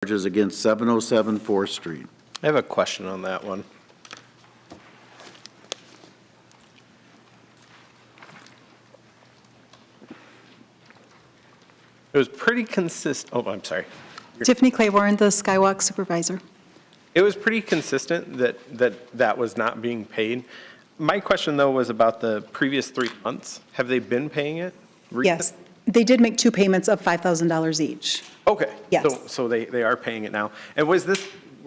charges against 707 4th Street. I have a question on that one. It was pretty consistent. Oh, I'm sorry. Tiffany Claiborne, the Skywalk supervisor. It was pretty consistent that was not being paid. My question, though, was about the previous 3 months. Have they been paying it? Yes, they did make 2 payments of $5,000 each. Okay. Yes. So they are paying it now. And were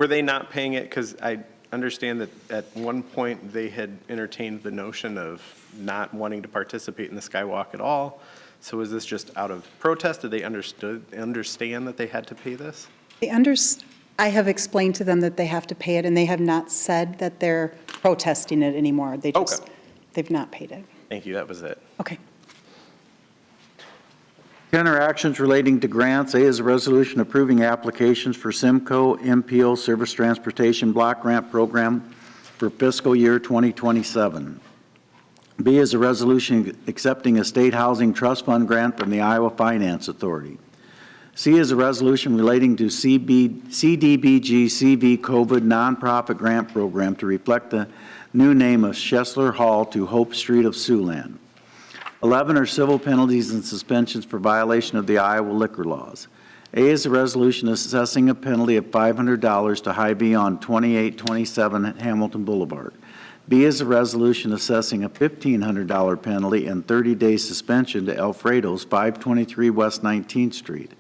they not paying it? Because I understand that at one point they had entertained the notion of not wanting to participate in the Skywalk at all. So is this just out of protest? Did they understand that they had to pay this? I have explained to them that they have to pay it, and they have not said that they're protesting it anymore. They've not paid it. Thank you. That was it. Okay. 10 are actions relating to grants. A is a resolution approving applications for Simcoe MPO Service Transportation Block Grant Program for fiscal year 2027. B is a resolution accepting a state housing trust fund grant from the Iowa Finance Authority. C is a resolution relating to CDBG CV COVID nonprofit grant program to reflect the new name of Schessler Hall to Hope Street of Siouxland. 11 are civil penalties and suspensions for violation of the Iowa liquor laws. A is a resolution assessing a penalty of $500 to Hy-Vee on 2827 Hamilton Boulevard. B is a resolution assessing a $1,500 penalty and 30-day suspension to Alfredo's 523 West 19th Street.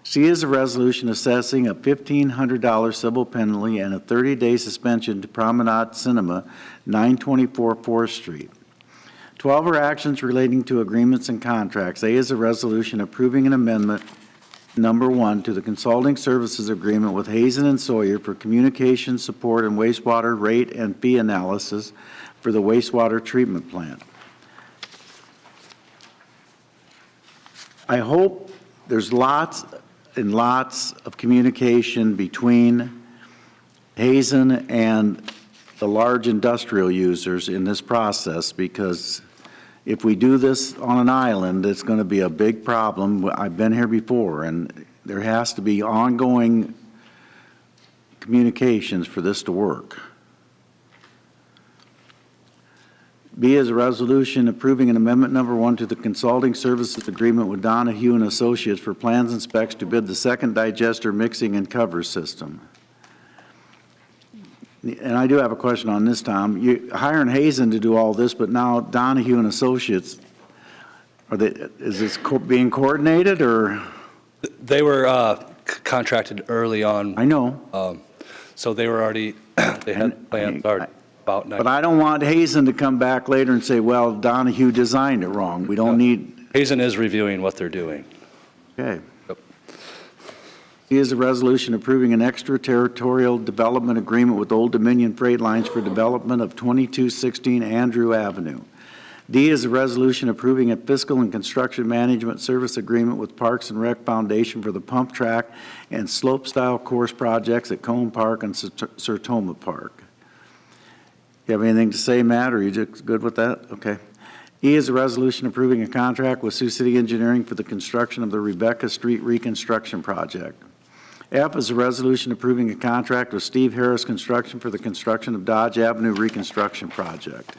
C is a resolution assessing a $1,500 civil penalty and a 30-day suspension to Promenade Cinema, 924 4th Street. 12 are actions relating to agreements and contracts. A is a resolution approving an amendment, number 1, to the consulting services agreement with Hazen and Sawyer for communication support and wastewater rate and fee analysis for the wastewater treatment plant. I hope there's lots and lots of communication between Hazen and the large industrial users in this process, because if we do this on an island, it's going to be a big problem. I've been here before, and there has to be ongoing communications for this to work. B is a resolution approving an amendment number 1 to the consulting services agreement with Donahue and Associates for plans and specs to bid the second digester mixing and cover system. And I do have a question on this, Tom. You're hiring Hazen to do all this, but now Donahue and Associates, is this being coordinated, or? They were contracted early on. I know. So they were already, they had plans about next. But I don't want Hazen to come back later and say, well, Donahue designed it wrong. We don't need. Hazen is reviewing what they're doing. Okay. Yep. C is a resolution approving an extraterritorial development agreement with Old Dominion Freight Lines for development of 2216 Andrew Avenue. D is a resolution approving a fiscal and construction management service agreement with Parks and Rec Foundation for the pump track and slope style course projects at Cone Park and Sertoma Park. You have anything to say, Matt, or are you just good with that? Okay. E is a resolution approving a contract with Sioux City Engineering for the construction of the Rebecca Street reconstruction project. F is a resolution approving a contract with Steve Harris Construction for the construction of Dodge Avenue reconstruction project.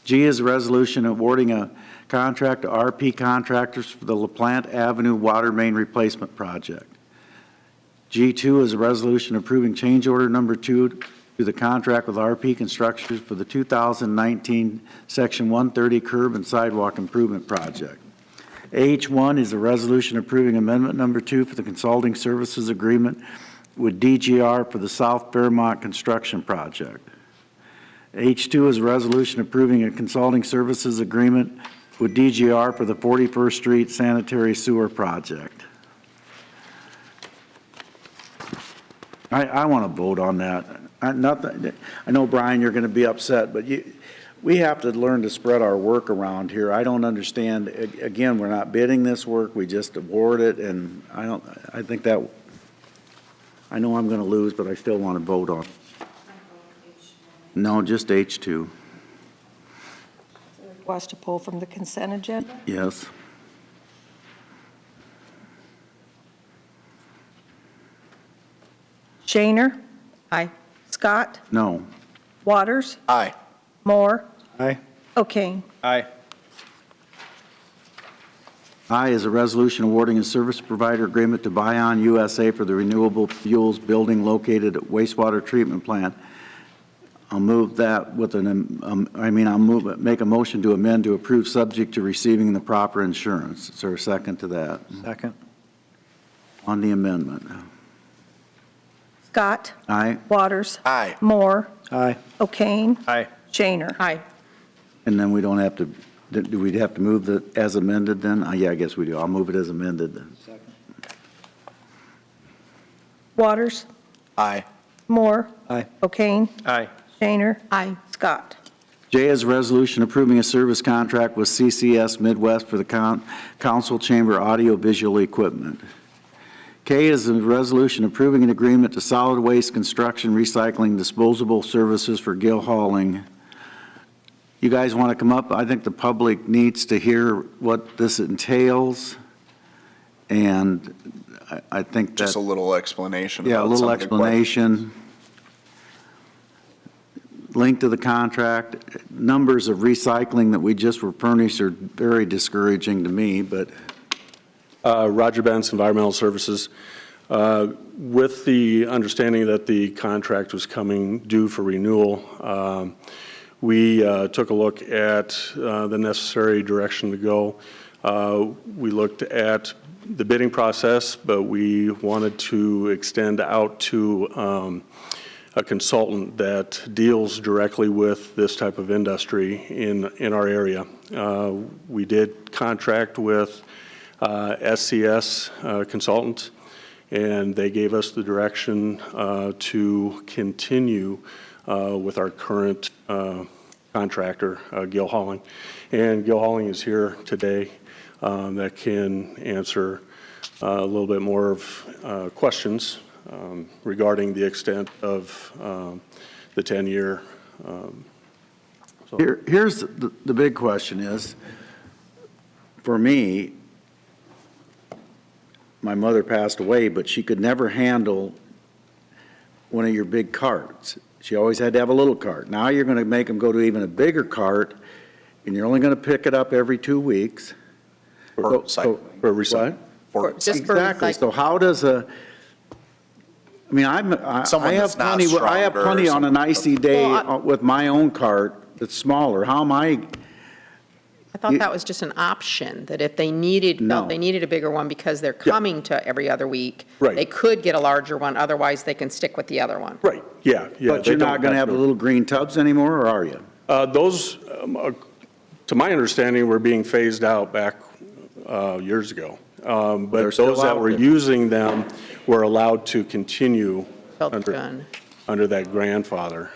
G is a resolution awarding a contract to RP Contractors for the LaPlante Avenue water main replacement project. G2 is a resolution approving change order number 2 to the contract with RP Construction for the 2019 Section 130 curb and sidewalk improvement project. H1 is a resolution approving amendment number 2 for the consulting services agreement with DGR for the South Fairmont construction project. H2 is a resolution approving a consulting services agreement with DGR for the 41st Street sanitary sewer project. I want to vote on that. I know, Brian, you're going to be upset, but we have to learn to spread our work around here. I don't understand. Again, we're not bidding this work. We just award it, and I think that, I know I'm going to lose, but I still want to vote on it. No, just H2. Request to pull from the consent agenda? Yes. Shaner, Aye. Scott, No. Waters, Aye. Moore, Aye. O'Kane. Aye. I is a resolution awarding a service provider agreement to Bion USA for the renewable fuels building located at wastewater treatment plant. I'll move that with make a motion to amend to approve subject to receiving the proper insurance. Is there a second to that? Second. On the amendment. Scott, Aye. Waters, Aye. Moore, Aye. O'Kane, Aye. Shaner. Aye. And then we don't have to, do we have to move the as amended then? Yeah, I guess we do. I'll move it as amended then. Waters, Aye. Moore, Aye. O'Kane, Aye. Shaner, Aye. Scott. J is a resolution approving a service contract with CCS Midwest for the council chamber audio-visual equipment. K is a resolution approving an agreement to solid waste construction, recycling, disposable services for Gill Hauling. You guys want to come up? I think the public needs to hear what this entails, and I think that... Just a little explanation. Yeah, a about little some of the explanation. Link to the contract. Numbers of recycling that we just were furnished are very discouraging to me, but Roger Benz, Environmental Services. With the understanding that the contract was coming due for renewal, we took a look at the necessary direction to go. We looked at the bidding process, but we wanted to extend out to a consultant that deals directly with this type of industry in our area. We did contract with SCS consultants, and they gave us the direction to continue with our current contractor, Gill Hauling. And Gill Hauling is here today that can answer a little bit more of questions regarding the extent of the 10-year. here's the big question is, for me, my mother passed away, but she could never handle one of your big carts. She always had to have a little cart. Now you're going to make them go to even a bigger cart, and you're only going to pick it up every 2 weeks. For recycling. For recycling. For Just for Exactly. recycling. So how does I mean, I Someone have that's not plenty, I have stronger or plenty on an icy day Well, with my own cart that's smaller. How am I? I thought that was just an option, that if they needed, No. felt they needed a bigger one because they're coming to every other week, Right. they could get a larger one, otherwise they can stick with the other one. Right, yeah. But you're not going to have the little green tubs anymore, or are you? Those, to my understanding, were being phased out back years ago. They're But still those that out were there. using them were allowed to continue Felt under, done. under that grandfather.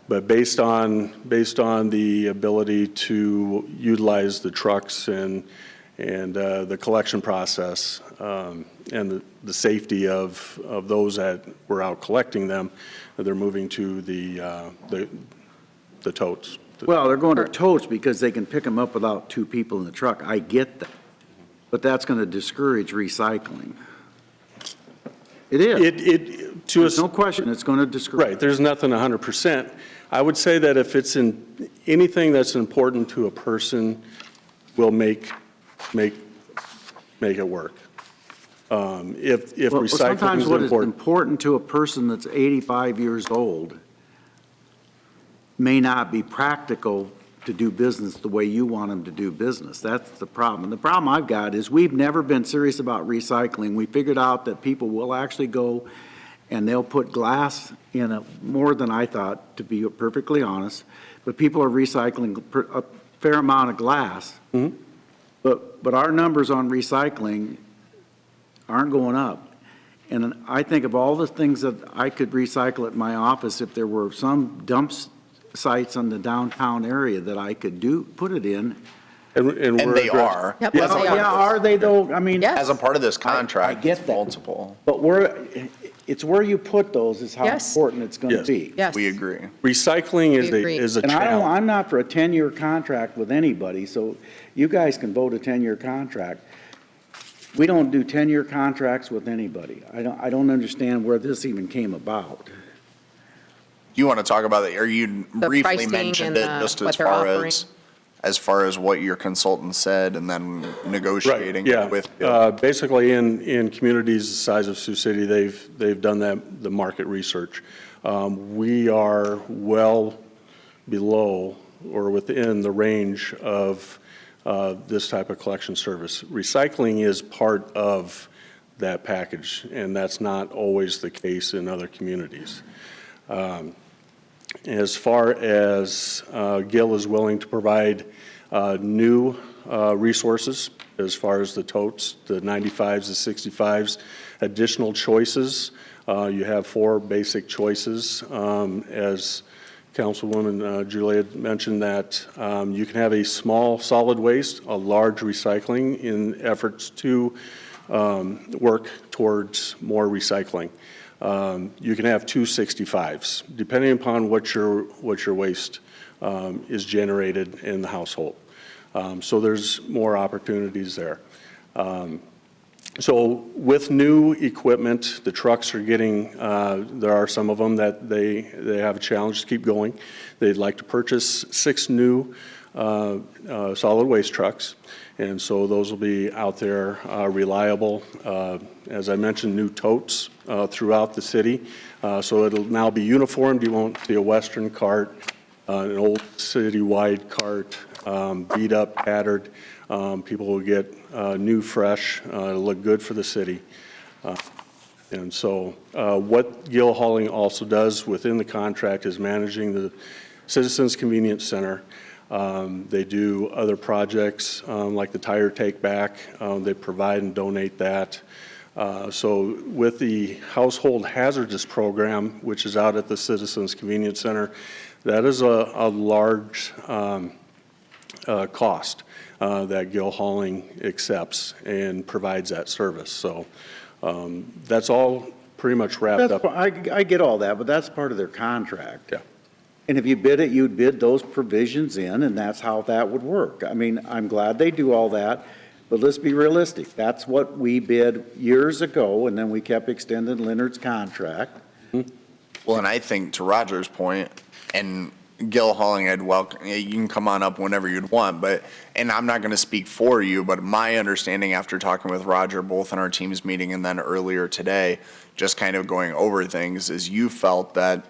But based on the ability to utilize the trucks and the collection process and the safety of those that were out collecting them, they're moving to the totes. Well, they're going to totes because they can pick them up without two people in the truck. I get that. But that's going to discourage recycling. It is. There's no question, it's going to discourage. Right, there's nothing 100%. I would say that if it's in anything that's important to a person, we'll make it work. If Well, recycling sometimes is what is important. important to a person that's 85 years old may not be practical to do business the way you want them to do business. That's the problem. The problem I've got is we've never been serious about recycling. We figured out that people will actually go and they'll put glass in more than I thought, to be perfectly honest. But people are recycling a fair amount of glass. Mm-hmm. But our numbers on recycling aren't going up. And I think of all the things that I could recycle at my office, if there were some dump sites on the downtown area that I could put it in. And And they are. Yep, Yes. they Yeah, are. are they though? I mean. Yes. As a part of this I contract, get it's that. multiple. But it's where you put those is how Yes. important it's going to Yes. be. Yes. We agree. Recycling We agree. is a And challenge. I'm not for a 10-year contract with anybody, so you guys can vote a 10-year contract. We don't do 10-year contracts with anybody. I don't understand where this even came about. You want to talk about it, or you The briefly pricing mentioned and it just what as they're far offering. as far as what your consultant said and then negotiating Yeah. with. Basically, in communities the size of Sioux City, they've done the market research. We are well below or within the range of this type of collection service. Recycling is part of that package, and that's not always the case in other communities. As far as Gil is willing to provide new resources, as far as the totes, the 95s, the 65s, additional choices. You have 4 basic choices. As Councilwoman Julia mentioned that you can have a small solid waste, a large recycling in efforts to work towards more recycling. You can have 2 65s, depending upon what your waste is generated in the household. So there's more opportunities there. So with new equipment, the trucks are getting, there are some of them that they have a challenge to keep going. They'd like to purchase 6 new solid waste trucks. And so those will be out there, reliable. As I mentioned, new totes throughout the city. So it'll now be uniformed. You won't see a Western cart, an old city-wide cart, beat up, battered. People will get new, fresh. It'll look good for the city. And so what Gil Hauling also does within the contract is managing the Citizens Convenience Center. They do other projects like the tire take back. They provide and donate that. So with the household hazardous program, which is out at the Citizens Convenience Center, that is a large cost that Gil Hauling accepts and provides that service. So that's all pretty much wrapped up. I get all that, but that's part of their contract. Yeah. And if you bid it, you'd bid those provisions in, and that's how that would work. I mean, I'm glad they do all that, but let's be realistic. That's what we bid years ago, and then we kept extending Leonard's contract. Well, and I think to Roger's point, and Gil Hauling, I'd welcome, you can come on up whenever you'd want, but, and I'm not going to speak for you, but my understanding after talking with Roger, both in our team's meeting and then earlier today, just kind of going over things, is you felt that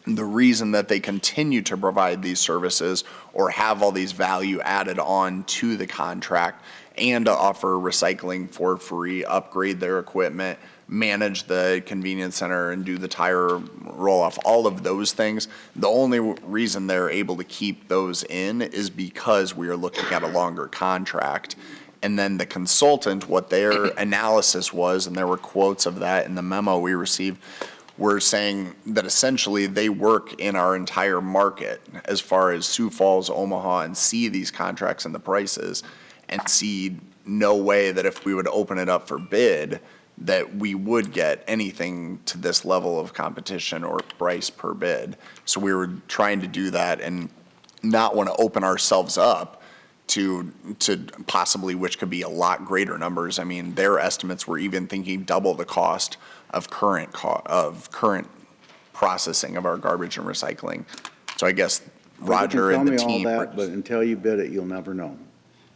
the reason that they continue to provide these services or have all these value added on to the contract and to offer recycling for free, upgrade their equipment, manage the convenience center and do the tire roll off, all of those things. The only reason they're able to keep those in is because we are looking at a longer contract. And then the consultant, what their analysis was, and there were quotes of that in the memo we received, were saying that essentially they work in our entire market as far as Sioux Falls, Omaha, and see these contracts and the prices and see no way that if we would open it up for bid, that we would get anything to this level of competition or price per bid. So we were trying to do that and not want to open ourselves up to possibly, which could be a lot greater numbers. I mean, their estimates were even thinking double the cost of current processing of our garbage and recycling. So I guess Roger and the You can team. tell me all that, but until you bid it, you'll never know.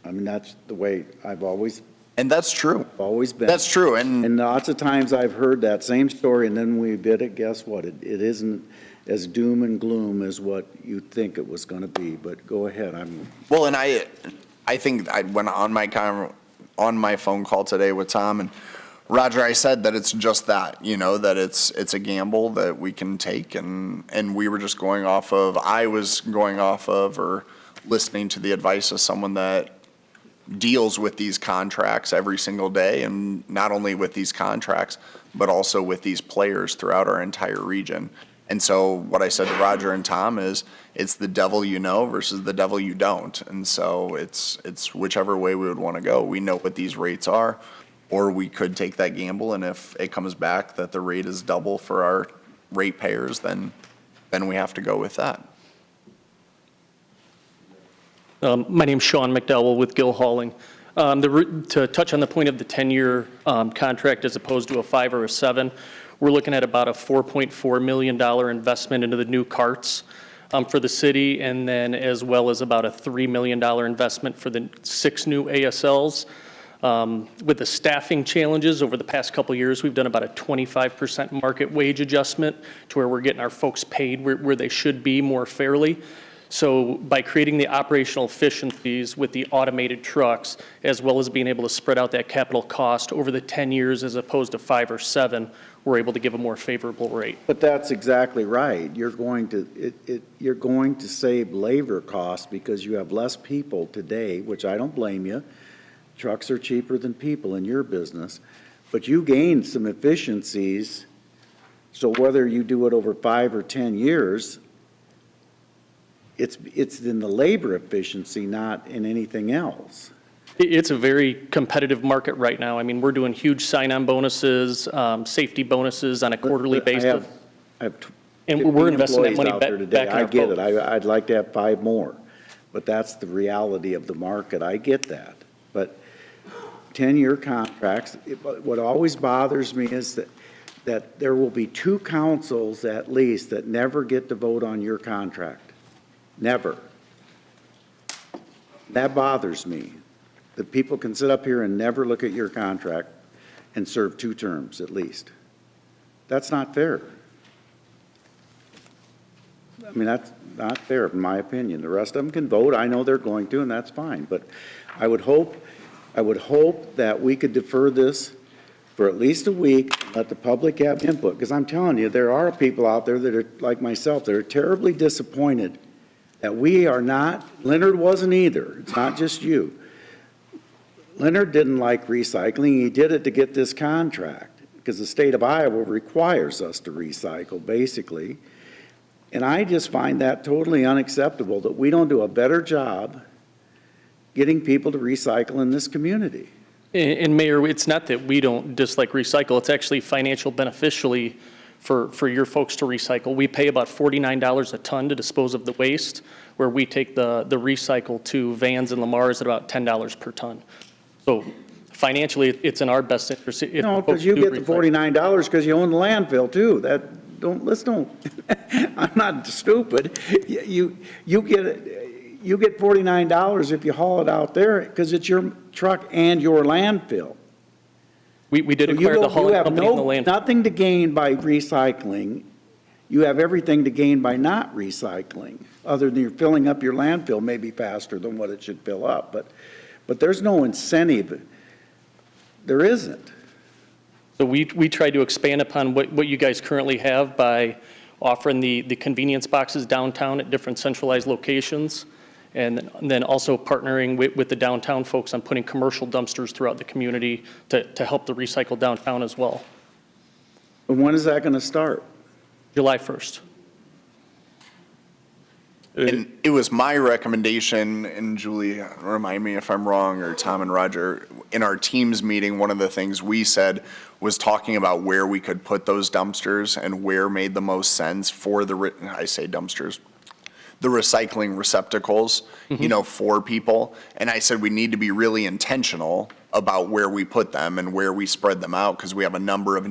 I mean, that's the way I've always And that's true. been. That's true. And lots of times I've heard that same story, and then we bid it, guess what? It isn't as doom and gloom as what you think it was going to be, but go ahead. well, and I think I went on my phone call today with Tom and Roger, I said that it's just that, that it's a gamble that we can take, and we were just I was going off of or listening to the advice of someone that deals with these contracts every single day, and not only with these contracts, but also with these players throughout our entire region. And so what I said to Roger and Tom is, it's the devil you know versus the devil you don't. And so it's whichever way we would want to go. We know what these rates are, or we could take that gamble, and if it comes back that the rate is double for our ratepayers, then we have to go with that. My name's Sean McDowell with Gil Hauling. To touch on the point of the 10-year contract as opposed to a 5 or a 7, we're looking at about a $4.4 million investment into the new carts for the city, and then as well as about a $3 million investment for the 6 new ASLs. With the staffing challenges over the past couple of years, we've done about a 25% market wage adjustment to where we're getting our folks paid where they should be more fairly. So by creating the operational efficiencies with the automated trucks, as well as being able to spread out that capital cost over the 10 years as opposed to 5 or 7, we're able to give a more favorable rate. But that's exactly right. You're going to save labor costs because you have less people today, which I don't blame you. Trucks are cheaper than people in your business, but you gain some efficiencies. So whether you do it over 5 or 10 years, it's in the labor efficiency, not in anything else. It's a very competitive market right now. I mean, we're doing huge sign-on bonuses, safety bonuses on a quarterly But basis. I have And we're 15 investing that employees money out back there in today. our I get it. folks. I'd like to have 5 more, but that's the reality of the market. I get that. But 10-year contracts, what always bothers me is that there will be 2 councils at least that never get to vote on your contract. Never. That bothers me, that people can sit up here and never look at your contract and serve 2 terms at least. That's not fair. I mean, that's not fair, in my opinion. The rest of them can vote. I know they're going to, and that's fine. But I would hope that we could defer this for at least a week, let the public have input. Because I'm telling you, there are people out there that are, like myself, that are terribly disappointed that we are not, Leonard wasn't either. It's not just you. Leonard didn't like recycling. He did it to get this contract because the state of Iowa requires us to recycle, basically. And I just find that totally unacceptable, that we don't do a better job getting people to recycle in this community. And Mayor, it's not that we don't dislike recycle, it's actually financial beneficially for your folks to recycle. We pay about $49 a ton to dispose of the waste, where we take the recycle to Vans and Lamar's at about $10 per ton. So financially, it's in our best interest. If No, folks because you do get the recycle. $49 because you own the landfill too. I'm not stupid. You get $49 if you haul it out there because it's your truck and your landfill. We did So acquire the hauling company in the You have landfill. nothing to gain by recycling. You have everything to gain by not recycling, other than you're filling up your landfill maybe faster than what it should fill up. But there's no incentive. There isn't. So we try to expand upon what you guys currently have by offering the convenience boxes downtown at different centralized locations, and then also partnering with the downtown folks on putting commercial dumpsters throughout the community to help the recycle downtown as well. And when is that going to start? July 1st. And it was my recommendation, and Julie, remind me if I'm wrong, or Tom and Roger, in our teams meeting, one of the things we said was talking about where we could put those dumpsters and where made the most sense for I say dumpsters, the recycling receptacles, for people. And I said we need to be really intentional about where we put them and where we spread them out, because we have a number of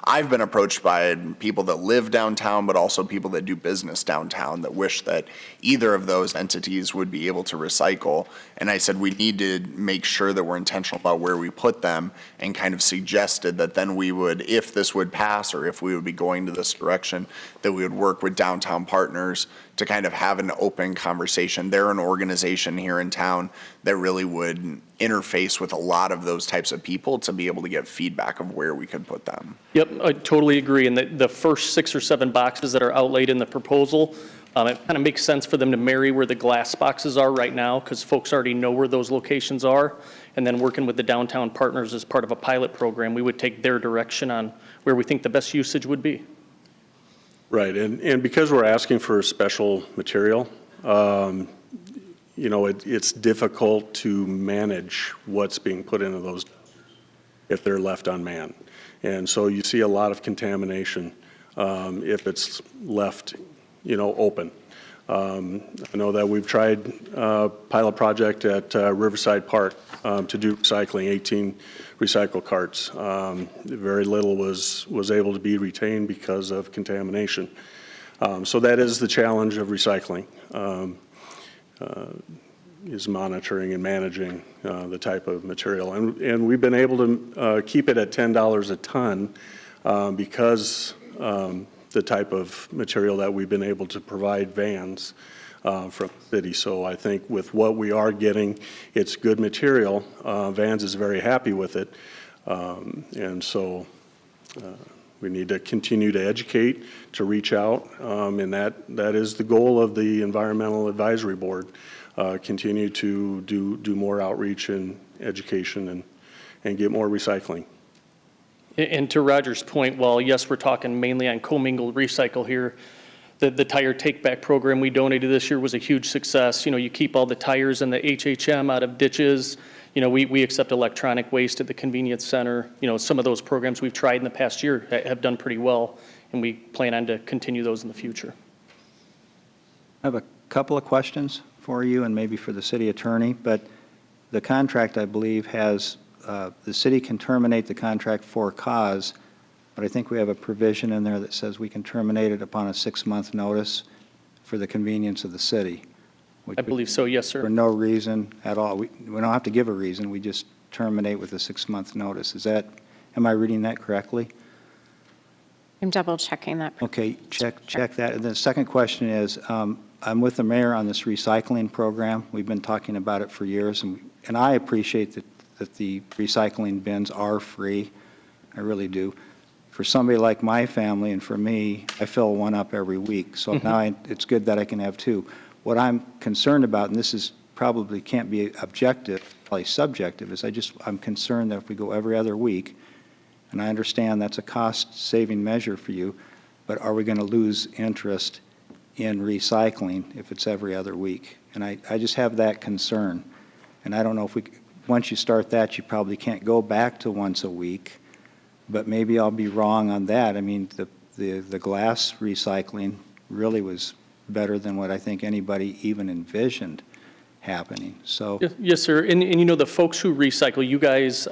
I've been approached by people that live downtown, but also people that do business downtown that wish that either of those entities would be able to recycle. And I said we need to make sure that we're intentional about where we put them, and kind of suggested that then we would, if this would pass or if we would be going to this direction, that we would work with downtown partners to kind of have an open conversation. They're an organization here in town that really would interface with a lot of those types of people to be able to get feedback of where we could put them. Yep, I totally agree. And the first 6 or 7 boxes that are outlaid in the proposal, it kind of makes sense for them to marry where the glass boxes are right now, because folks already know where those locations are. And then working with the downtown partners as part of a pilot program, we would take their direction on where we think the best usage would be. Right, and because we're asking for special material, it's difficult to manage what's being put into those if they're left unmanned. And so you see a lot of contamination if it's left, open. I know that we've tried a pilot project at Riverside Park to do recycling, 18 recycle carts. Very little was able to be retained because of contamination. So that is the challenge of recycling, is monitoring and managing the type of material. And we've been able to keep it at $10 a ton because the type of material that we've been able to provide vans from the city. So I think with what we are getting, it's good material. Vans is very happy with it. And so we need to continue to educate, to reach out, and that is the goal of the Environmental Advisory Board. Continue to do more outreach and education and get more recycling. And to Roger's point, while yes, we're talking mainly on commingled recycle here, the tire take-back program we donated this year was a huge success. You keep all the tires and the HHM out of ditches. We accept electronic waste at the convenience center. Some of those programs we've tried in the past year have done pretty well, and we plan on to continue those in the future. I have a couple of questions for you and maybe for the city attorney, but the contract, I believe, has the city can terminate the contract for cause, but I think we have a provision in there that says we can terminate it upon a 6-month notice for the convenience of the city. I believe so, yes, sir. For no reason at all. We don't have to give a reason. We just terminate with a 6-month notice. Am I reading that correctly? I'm double checking that. Okay, check that. And the second question is, I'm with the mayor on this recycling program. We've been talking about it for years, and I appreciate that the recycling bins are free. I really do. For somebody like my family and for me, I fill one up every week. So now it's good that I can have two. What I'm concerned about, and this is probably can't be objective, probably subjective, is I'm concerned that if we go every other week, and I understand that's a cost-saving measure for you, but are we going to lose interest in recycling if it's every other week? And I just have that concern. And I don't know if once you start that, you probably can't go back to once a week, but maybe I'll be wrong on that. I mean, the glass recycling really was better than what I think anybody even envisioned happening. So Yes, sir. And the folks who recycle, you guys,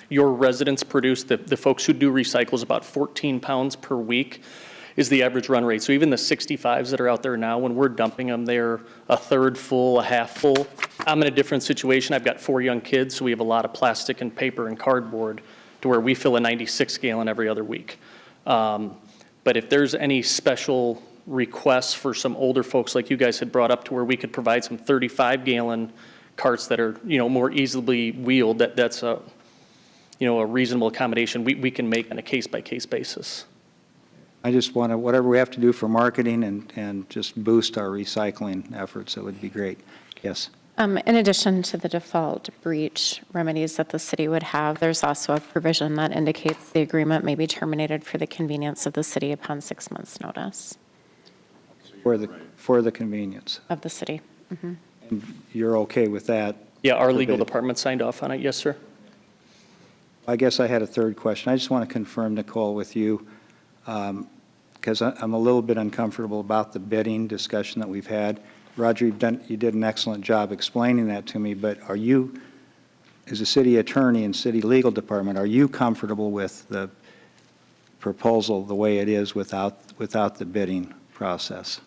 your residents produce, the folks who do recycle is about 14 pounds per week is the average run rate. So even the 65s that are out there now, when we're dumping them, they're a third full, a half full. I'm in a different situation. I've got 4 young kids, so we have a lot of plastic and paper and cardboard to where we fill a 96-gallon every other week. But if there's any special requests for some older folks like you guys had brought up to where we could provide some 35-gallon carts that are, more easily wheeled, that's a reasonable accommodation we can make on a case-by-case basis. I just want to, whatever we have to do for marketing and just boost our recycling efforts, that would be great. Yes. In addition to the default breach remedies that the city would have, there's also a provision that indicates the agreement may be terminated for the convenience of the city upon 6 months' notice. For the convenience. Of the city. Mm-hmm. And you're okay with that? Yeah, our legal department signed off on it. Yes, sir. I guess I had a third question. I just want to confirm, Nicole, with you, because I'm a little bit uncomfortable about the bidding discussion that we've had. Roger, you did an excellent job explaining that to me, but are you, as a city attorney and city legal department, are you comfortable with the proposal the way it is without the bidding process?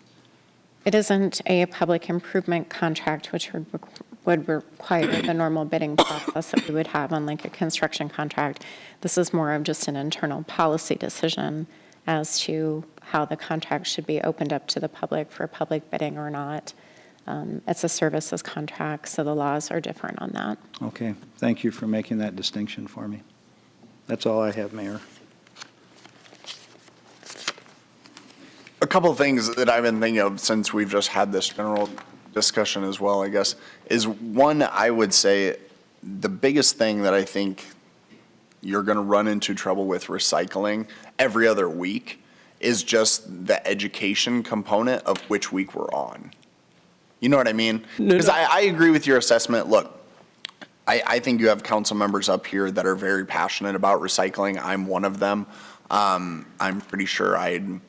It isn't a public improvement contract, which would require the normal bidding process that we would have on like a construction contract. This is more of just an internal policy decision as to how the contract should be opened up to the public for public bidding or not. It's a services contract, so the laws are different on that. Okay. Thank you for making that distinction for me. That's all I have, Mayor. A couple of things that I've been thinking of since we've just had this general discussion as well, I guess, is one, I would say the biggest thing that I think you're going to run into trouble with recycling every other week is just the education component of which week we're on. You know what I mean? Because I agree with your assessment. Look, I think you have council members up here that are very passionate about recycling. I'm one of them. I'm pretty sure I'd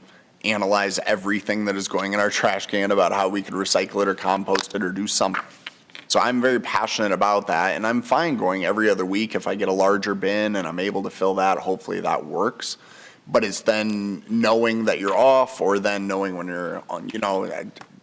analyze everything that is going in our trash can about how we could recycle it or compost it or do something. So I'm very passionate about that, and I'm fine going every other week if I get a larger bin and I'm able to fill that. Hopefully that works. But it's then knowing that you're off, or then knowing when you're on,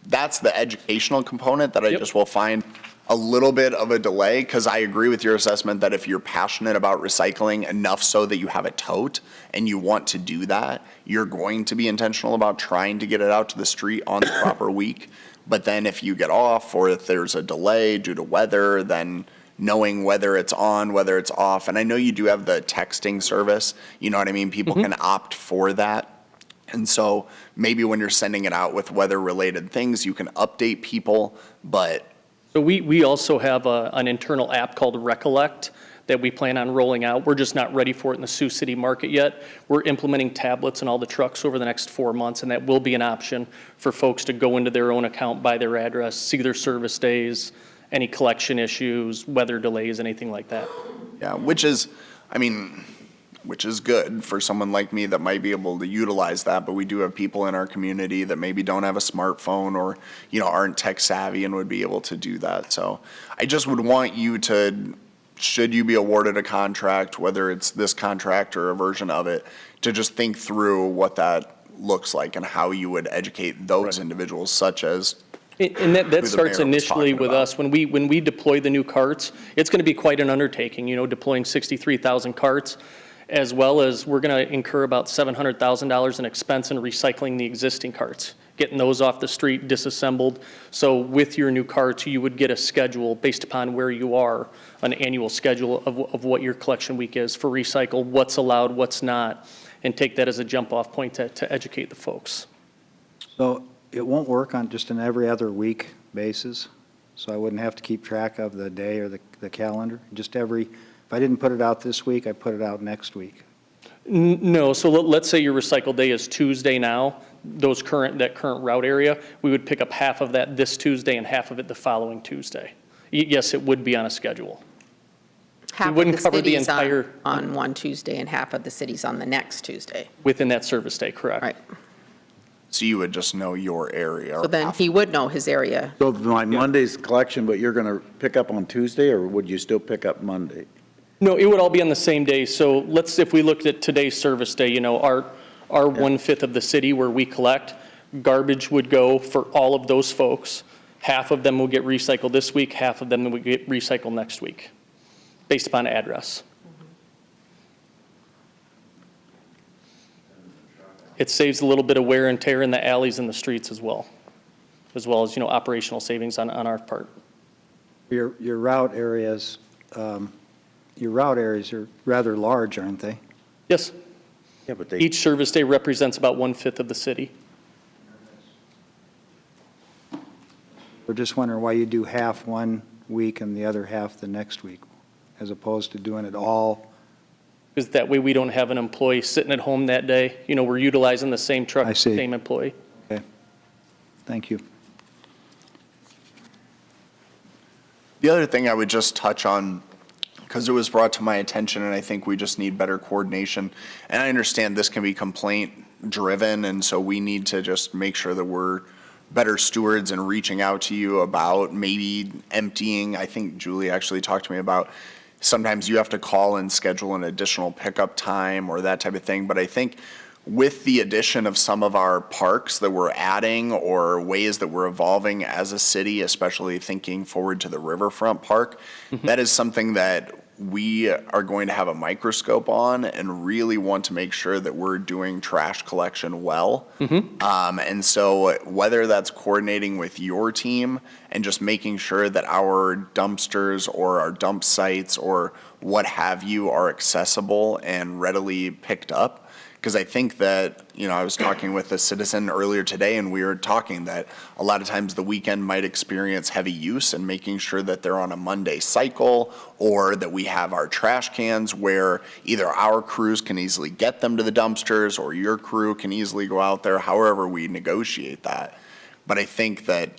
that's the educational component that I Yep. just will find a little bit of a delay, because I agree with your assessment that if you're passionate about recycling enough so that you have a tote and you want to do that, you're going to be intentional about trying to get it out to the street on the proper week. But then if you get off, or if there's a delay due to weather, then knowing whether it's on, whether it's off. And I know you do have the texting service, you know what I mean? People can opt for that. And so maybe when you're sending it out with weather-related things, you can update people, but So we also have an internal app called Recollect that we plan on rolling out. We're just not ready for it in the Sioux City market yet. We're implementing tablets in all the trucks over the next 4 months, and that will be an option for folks to go into their own account, buy their address, see their service days, any collection issues, weather delays, anything like that. yeah, which is good for someone like me that might be able to utilize that, but we do have people in our community that maybe don't have a smartphone or, aren't tech savvy and would be able to do that. So I just would want you to, should you be awarded a contract, whether it's this contract or a version of it, to just think through what that looks like and how you would educate those individuals, such as And that the starts mayor was initially talking with about. us. When we deploy the new carts, it's going to be quite an undertaking, deploying 63,000 carts, as well as we're going to incur about $700,000 in expense in recycling the existing carts, getting those off the street, disassembled. So with your new carts, you would get a schedule based upon where you are, an annual schedule of what your collection week is for recycle, what's allowed, what's not, and take that as a jump-off point to educate the folks. So it won't work on just an every other week basis? So I wouldn't have to keep track of the day or the calendar? Just if I didn't put it out this week, I put it out next week? No, so let's say your recycle day is Tuesday now, that current route area, we would pick up half of that this Tuesday and half of it the following Tuesday. Yes, it would be on a schedule. Half of wouldn't the cover the city's entire- on one Tuesday and half of the city's on the next Tuesday. Within that service day, correct? Right. So you would just know your area. So then he would know his area. So like Monday's collection, but you're going to pick up on Tuesday, or would you still pick up Monday? No, it would all be on the same day. So if we looked at today's service day, our 1/5 of the city where we collect, garbage would go for all of those folks. Half of them will get recycled this week, half of them will get recycled next week, based upon address. It saves a little bit of wear and tear in the alleys and the streets as well as, operational savings on our part. Your route areas are rather large, aren't they? Yes, Yeah, but each service day represents about 1/5 of the city. We're just wondering why you do half one week and the other half the next week, as opposed to doing it all. Because that way we don't have an employee sitting at home that day. We're utilizing the same truck, I see. same employee. Okay, thank you. The other thing I would just touch on, because it was brought to my attention, and I think we just need better coordination. And I understand this can be complaint-driven, and so we need to just make sure that we're better stewards and reaching out to you about maybe emptying. I think Julie actually talked to me about sometimes you have to call and schedule an additional pickup time or that type of thing. But I think with the addition of some of our parks that we're adding or ways that we're evolving as a city, especially thinking forward to the Riverfront Park, that is something that we are going to have a microscope on and really want to make sure that we're doing trash collection well. And so whether that's coordinating with your team and just making sure that our dumpsters or our dump sites or what have you are accessible and readily picked up. Because I think that, I was talking with a citizen earlier today, and we were talking that a lot of times the weekend might experience heavy use, and making sure that they're on a Monday cycle, or that we have our trash cans where either our crews can easily get them to the dumpsters, or your crew can easily go out there, however we negotiate that. But I think that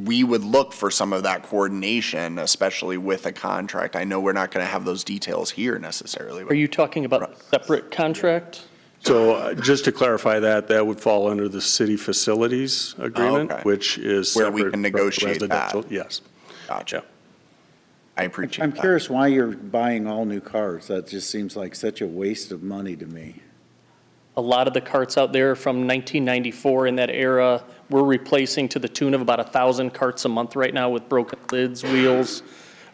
we would look for some of that coordination, especially with a contract. I know we're not going to have those details here necessarily. Are you talking about a separate contract? So just to clarify that, that would fall under the city facilities agreement, okay. which is Where we separate can from negotiate that. residential. Yes. Gotcha. I appreciate I'm that. curious why you're buying all new cars. That just seems like such a waste of money to me. A lot of the carts out there from 1994 in that era, we're replacing to the tune of about 1,000 carts a month right now with broken lids, wheels.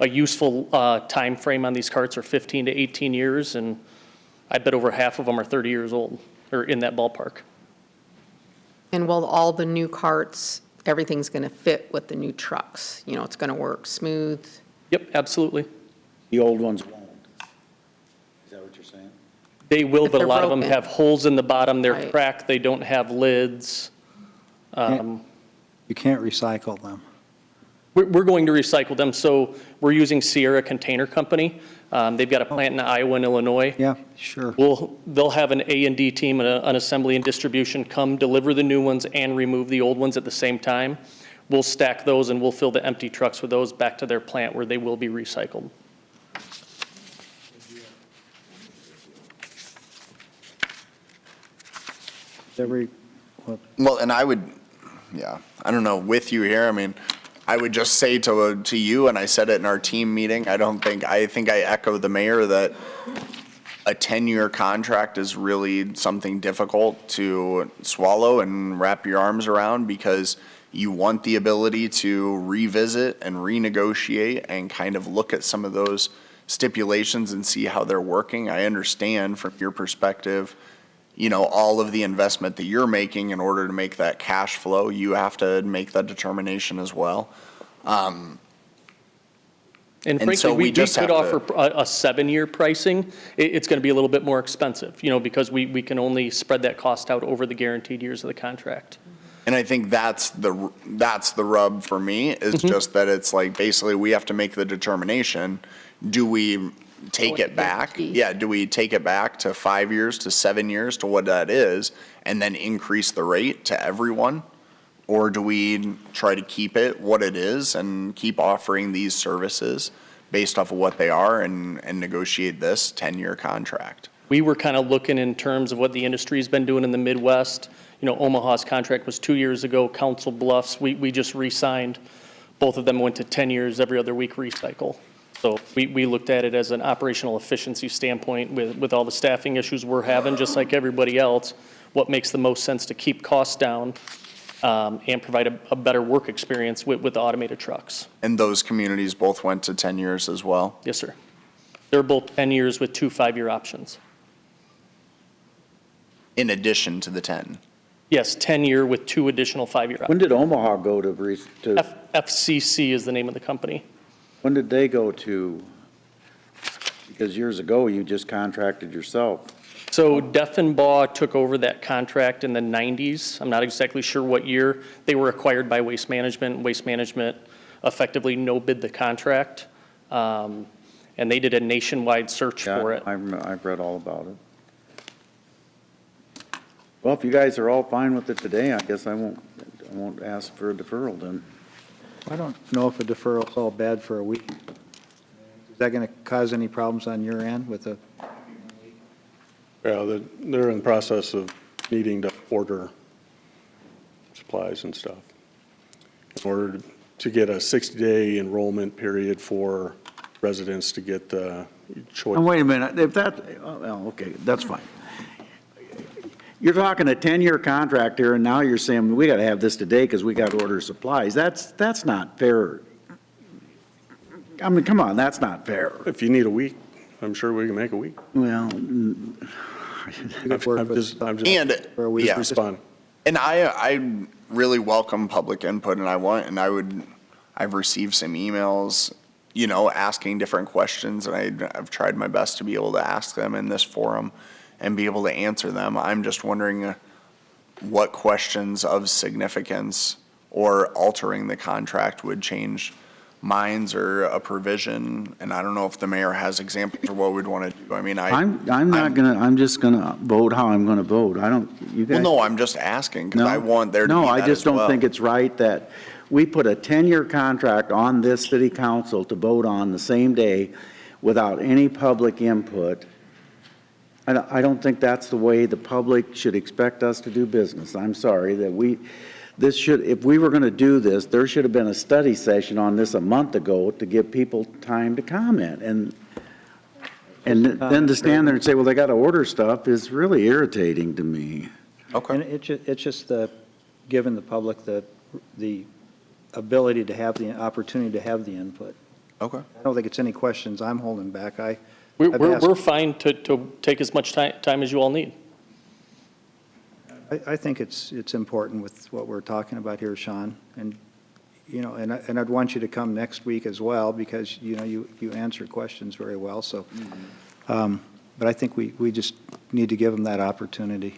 A useful time frame on these carts are 15 to 18 years, and I bet over half of them are 30 years old, or in that ballpark. And will all the new carts, everything's going to fit with the new trucks? You know, it's going to work smooth? Yep, absolutely. The old ones won't. Is that what you're saying? They will, If but a they're lot of them broken. have holes in the bottom, they're Right. cracked, they don't have lids. You can't recycle them. We're going to recycle them, so we're using Sierra Container Company. They've got a plant in Iowa and Illinois. Yeah, sure. They'll have an A&D team, an assembly and distribution, come deliver the new ones and remove the old ones at the same time. We'll stack those and we'll fill the empty trucks with those back to their plant where they will be recycled. Well, and I would, yeah, I don't know, with you here, I mean, I would just say to you, and I said it in our team meeting, I think I echo the mayor that a 10-year contract is really something difficult to swallow and wrap your arms around, because you want the ability to revisit and renegotiate and kind of look at some of those stipulations and see how they're working. I understand from your perspective, you know, all of the investment that you're making in order to make that cash flow, you have to make that determination as well. And And frankly, so we we just could have to- offer a 7-year pricing. It's going to be a little bit more expensive, you know, because we can only spread that cost out over the guaranteed years of the contract. And I think that's the rub for me, is just that it's like, basically, we have to make the determination, do we take it back? Yeah, do we take it back to 5 years, to 7 years, to what that is, and then increase the rate to everyone? Or do we try to keep it what it is and keep offering these services based off of what they are and negotiate this 10-year contract? We were kind of looking in terms of what the industry's been doing in the Midwest. You know, Omaha's contract was 2 years ago, Council Bluffs, we just re-signed. Both of them went to 10 years, every other week recycle. So we looked at it as an operational efficiency standpoint with all the staffing issues we're having, just like everybody else, what makes the most sense to keep costs down and provide a better work experience with the automated trucks. And those communities both went to 10 years as well? Yes, sir. They're both 10 years with 2 5-year options. In addition to the 10? Yes, 10-year with 2 additional 5-year When options. did Omaha go to, FCC is the name of the company. when did they go to? Because years ago, you just contracted yourself. So Deffenbaugh took over that contract in the 90s. I'm not exactly sure what year. They were acquired by Waste Management. Waste Management effectively no-bid the contract. And they did a nationwide search for it. I've read all about it. Well, if you guys are all fine with it today, I guess I won't ask for a deferral then. I don't know if a deferral's all bad for a week. Is that going to cause any problems on your end with the? Yeah, they're in the process of needing to order supplies and stuff in order to get a 60-day enrollment period for residents to get the choice. And wait a minute, if that, oh, okay, that's fine. You're talking a 10-year contract here, and now you're saying, we got to have this today because we got to order supplies. That's not fair. I mean, come on, that's not fair. If you need a week, I'm sure we can make a week. Well, I'm just And, yeah. responding. And I really welcome public input, and I've received some emails, you know, asking different questions, and I've tried my best to be able to ask them in this forum and be able to answer them. I'm just wondering what questions of significance or altering the contract would change minds or a provision, and I don't know if the mayor has examples of what we'd want to do. I mean, I'm just gonna vote how I'm gonna vote. I don't, you guys. well, no, I'm just asking, because I want there to be No, that I just as don't well. think it's right that we put a 10-year contract on this city council to vote on the same day without any public input. I don't think that's the way the public should expect us to do business. I'm sorry that this should, if we were going to do this, there should have been a study session on this a month ago to give people time to comment. And then to stand there and say, well, they got to order stuff is really irritating to me. And it's just giving the public the ability to have the opportunity to have the input. Okay. I don't think it's any questions I'm holding back. We're fine to take as much time as you all need. I think it's important with what we're talking about here, Sean, and, and I'd want you to come next week as well, because, you answer questions very well, so, but I think we just need to give them that opportunity.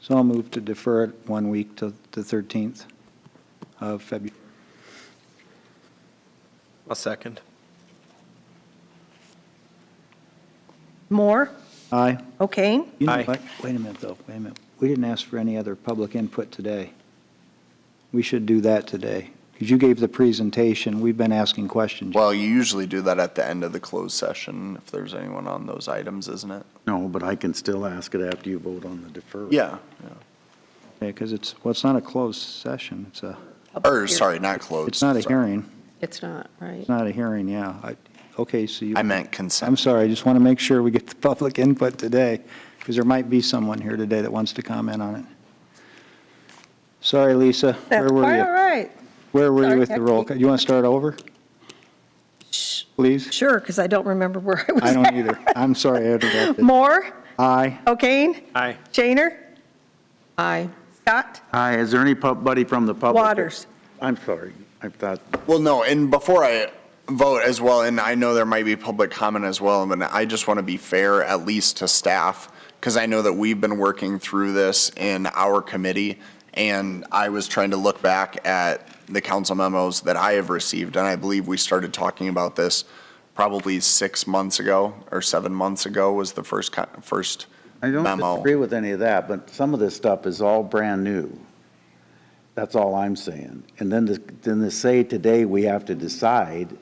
So I'll move to defer it 1 week to the 13th of February. A second. Moore, Aye. O'Kane, You know Aye. what? Wait a minute, though, wait a minute. We didn't ask for any other public input today. We should do that today, because you gave the presentation, we've been asking questions. Well, you usually do that at the end of the closed session, if there's anyone on those items, isn't it? No, but I can still ask it after you vote on the deferral. Yeah. Because it's not a closed session, Or, sorry, not closed. it's not a sorry. hearing. It's not, right? It's not a hearing, yeah. Okay, so you. I meant I'm consent. sorry, I just want to make sure we get the public input today, because there might be someone here today that wants to comment on it. Sorry, Lisa, where that's were quite all you? right. Where were you Sorry, with the roll? Becky. You want to start over? Please? Sure, because I don't remember where I was I don't at. either. I'm sorry, I interrupted. Moore, Aye. O'Kane, Aye. Shaner, Aye. Scott, Hi, is there anybody from the public? Waters. I'm sorry, I thought, Well, no, and before I vote as well, and I know there might be public comment as well, but I just want to be fair, at least to staff, because I know that we've been working through this in our committee, and I was trying to look back at the council memos that I have received, and I believe we started talking about this probably 6 months ago, or 7 months ago was the first I don't memo. disagree with any of that, but some of this stuff is all brand new. That's all I'm saying. And then to say today we have to decide,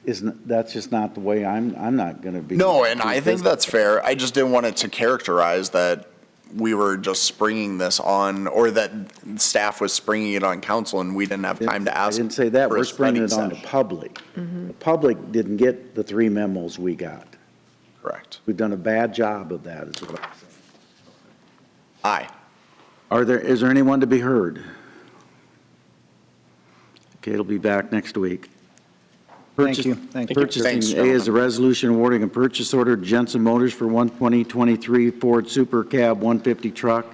that's just not the way I'm not going to be. No, and I think that's fair. I just didn't want it to characterize that we were just springing this on, or that staff was springing it on council and we didn't have time to ask. I didn't say that. for a We're springing it study on the session. public. The public didn't get the 3 memos we got. Correct. We've done a bad job of that, is what I'm saying. Aye. Is there anyone to be heard? Okay, it'll be back next week. Thank you. Thank you. Purchasing Thanks, A is a resolution awarding a purchase order to Jensen Motors for 2023 Ford Super Cab 150 truck.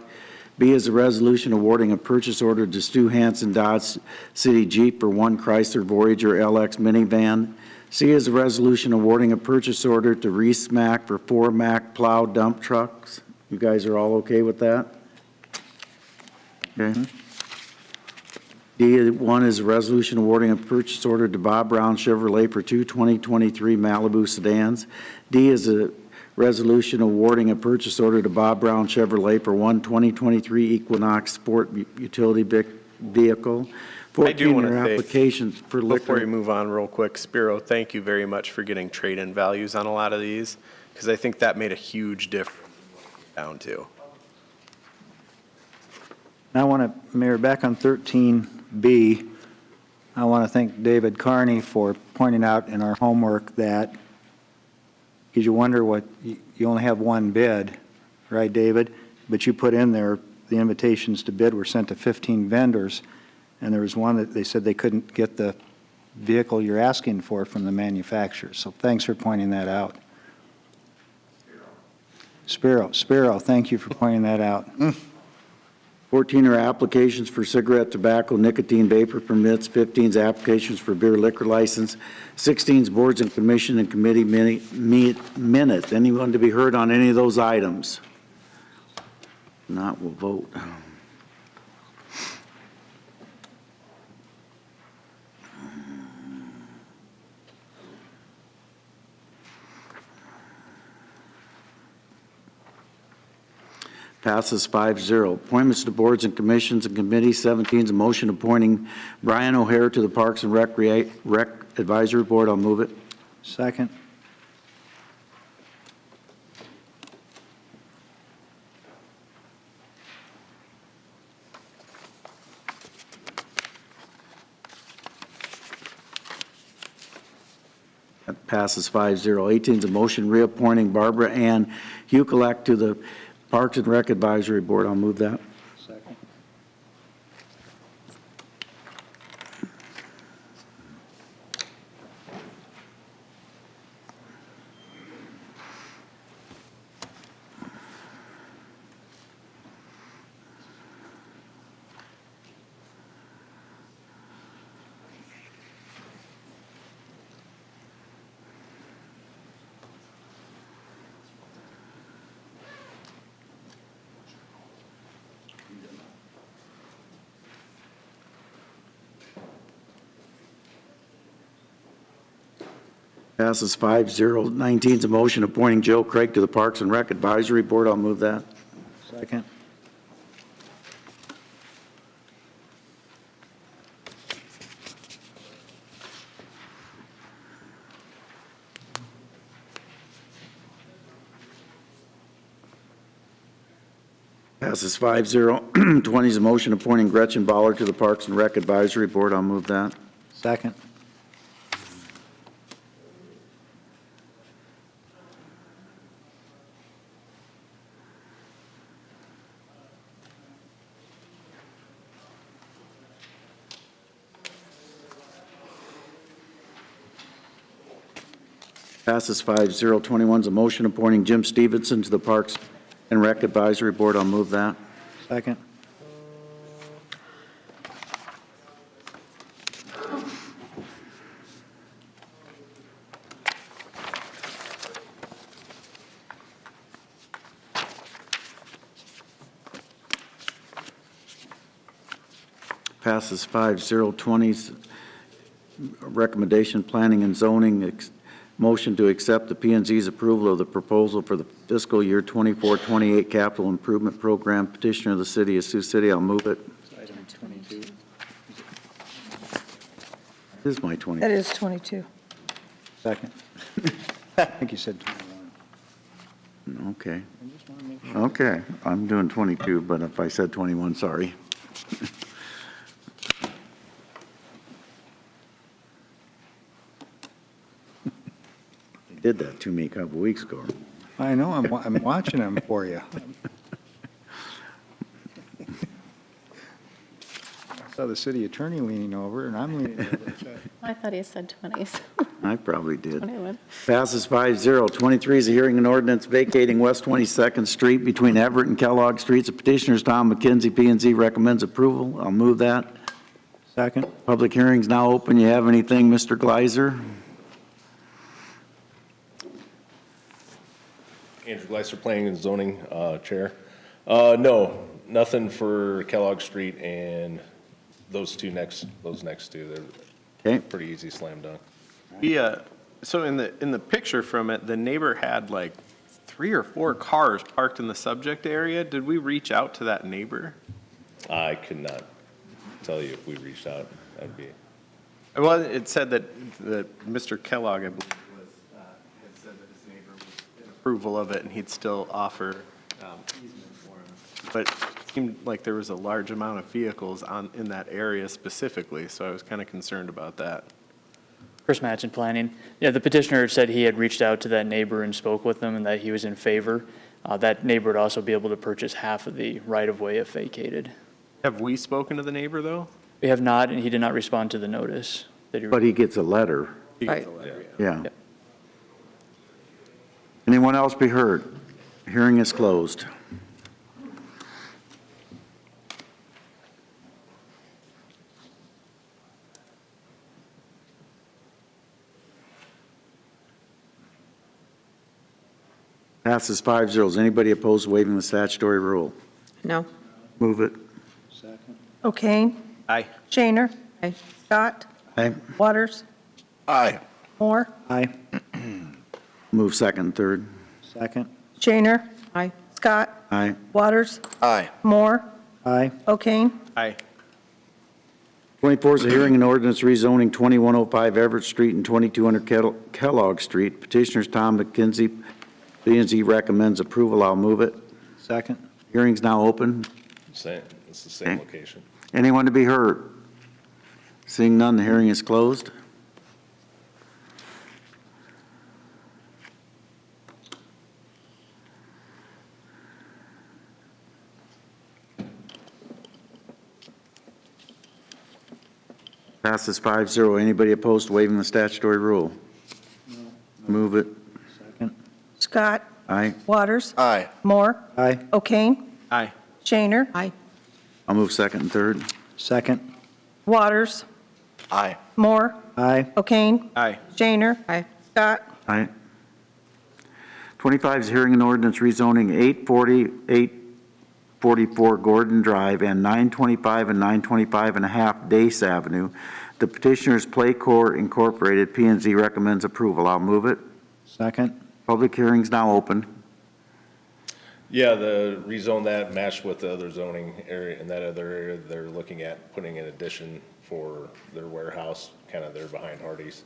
B is a resolution awarding a purchase order to Stu Hansen Dodge City Jeep for 1 Chrysler Voyager LX minivan. C is a resolution awarding a purchase order to Reese Mack for 4 Mack plow dump trucks. You guys are all okay with that? Okay. D1 is a resolution awarding a purchase order to Bob Brown Chevrolet for 2 2023 Malibu sedans. D is a resolution awarding a purchase order to Bob Brown Chevrolet for 1 2023 Equinox Sport Utility Vehicle. I do 14 want are to say, applications for before you liquor. move on real quick, Spiro, thank you very much for getting trade-in values on a lot of these, because I think that made a huge difference down to. I want to, Mayor, back on 13B, I want to thank David Carney for pointing out in our homework that, because you wonder what, you only have 1 bid, right, David? But you put in there, the invitations to bid were sent to 15 vendors, and there was one that they said they couldn't get the vehicle you're asking for from the manufacturer. So thanks for pointing that out. Spiro, thank you for pointing that out. 14 are applications for cigarette, tobacco, nicotine vapor permits. 15 is applications for beer liquor license. 16 is boards and commission and committee minutes. Anyone to be heard on any of those items? Not, we'll vote. Passes 5-0. Appointments to boards and commissions and committees. 17 is a motion appointing Brian O'Hare to the Parks and Rec Advisory Board. I'll move it. Second. That passes 5-0. 18 is a motion reappointing Barbara Ann Hukelak to the Parks and Rec Advisory Board. I'll move that. Second. Passes 5-0. 19 is a motion appointing Joe Craig to the Parks and Rec Advisory Board. I'll move that. Second. Passes 5-0. 20 is a motion appointing Gretchen Bauer to the Parks and Rec Advisory Board. I'll move that. Second. Passes 5-0. 21 is a motion appointing Jim Stevenson to the Parks and Rec Advisory Board. I'll move that. Second. Passes 5-0. 20's recommendation, planning and zoning, motion to accept the P and Z's approval of the proposal for the fiscal year 24-28 capital improvement program. Petitioner of the city of Sioux City. I'll move it. Item 22. This is my 20. That is 22. Second. I think you said 21. Okay. I just want to make sure. Okay. I'm doing 22, but if I said 21, sorry. Did that to me a couple weeks ago. I know, I'm watching them for you. I saw the city attorney leaning over, and I'm leaning over. I thought he said 20s. I probably did. 21. Passes 5-0. 23 is a hearing and ordinance vacating West 22nd Street between Everett and Kellogg Streets. The petitioner is Tom McKenzie. P and Z recommends approval. I'll move that. Second. Public hearing's now open. You have anything, Mr. Gleiser? Andrew Gleiser, Planning and Zoning Chair. No, nothing for Kellogg Street and those next two. They're Okay. pretty easy slam dunk. So in the picture from it, the neighbor had like 3 or 4 cars parked in the subject area. Did we reach out to that neighbor? I could not tell you if we reached out. That'd be, Well, it said that Mr. Kellogg, I believe, had said that his neighbor was in approval of it, and he'd still offer easement for him. But it seemed like there was a large amount of vehicles in that area specifically, so I was kind of concerned about that. Chris Matson, Planning. Yeah, the petitioner said he had reached out to that neighbor and spoke with them and that he was in favor. That neighbor would also be able to purchase half of the right-of-way if vacated. Have we spoken to the neighbor, though? We have not, and he did not respond to the notice that he. But he gets a letter. He gets Right. a letter, Yeah. Yep. Anyone else be heard? Hearing is closed. Passes 5-0. Is anybody opposed to waiving the statutory rule? No? Move it. Second. O'Kane, Aye. Shaner, Aye. Scott, Aye. Waters, Aye. Moore, Aye. Move second and third. Second. Shaner, Aye. Scott, Aye. Waters, Aye. Moore, Aye. O'Kane. Aye. 24 is a hearing and ordinance rezoning 2105 Everett Street and 2200 Kellogg Street. Petitioners Tom McKenzie, P&Z recommends approval. I'll move it. Second. Hearing's now open. Same, it's the same Okay. location. Anyone to be heard? Seeing none, the hearing is closed. Passes 5-0. Anybody opposed to waiving the statutory rule? Move it. Second. Scott. Aye. Waters. Aye. Moore. Aye. O'Kane. Aye. Shaner. Aye. I'll move second and third. Second. Waters. Aye. Moore. Aye. O'Kane. Aye. Shaner. Aye. Scott. Aye. 25 is hearing an ordinance rezoning 840, 844 Gordon Drive and 925 and 925 and a half Dace Avenue. The petitioners Playcore Incorporated, P&Z recommends approval. I'll move it. Second. Public hearing's now open. Yeah, the rezone that matched with the other zoning area, in that other area, they're looking at putting an addition for their warehouse, kind of there behind Hardee's.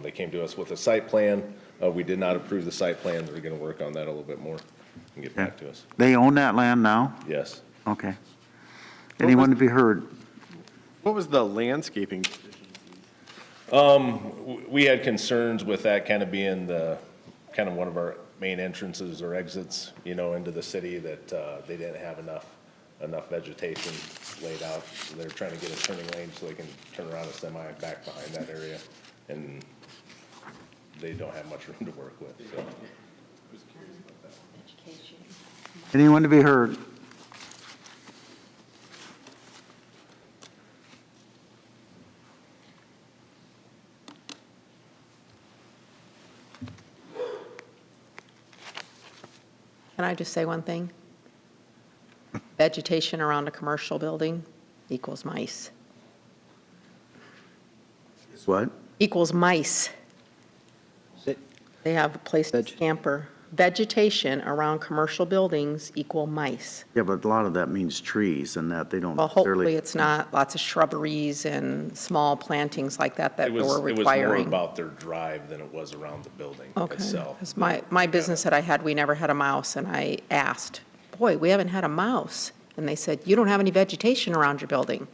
They came to us with a site plan. We did not approve the site plan. They're gonna work on that a little bit more and get back to us. They own that land now? Yes. Okay. Anyone to be heard? What was the landscaping? We had concerns with that kind of being the, kind of one of our main entrances or exits, you know, into the city, that they didn't have enough vegetation laid out. So they're trying to get a turning lane so they can turn around a semi back behind that area. And they don't have much room to work with, so. Anyone to be heard? Can I just say one thing? Vegetation around a commercial building equals mice. Is what? Equals mice. Sit. They have a place to scamper. Vegetation around commercial buildings equal mice. Yeah, but a lot of that means trees and that they don't Well, necessarily. hopefully it's not lots of shrubberies and small plantings like that It we're was more requiring. about their drive than it was around the building Okay. itself. 'Cause my business that I had, we never had a mouse, and I asked, boy, we haven't had a mouse. And they said, you don't have any vegetation around your building.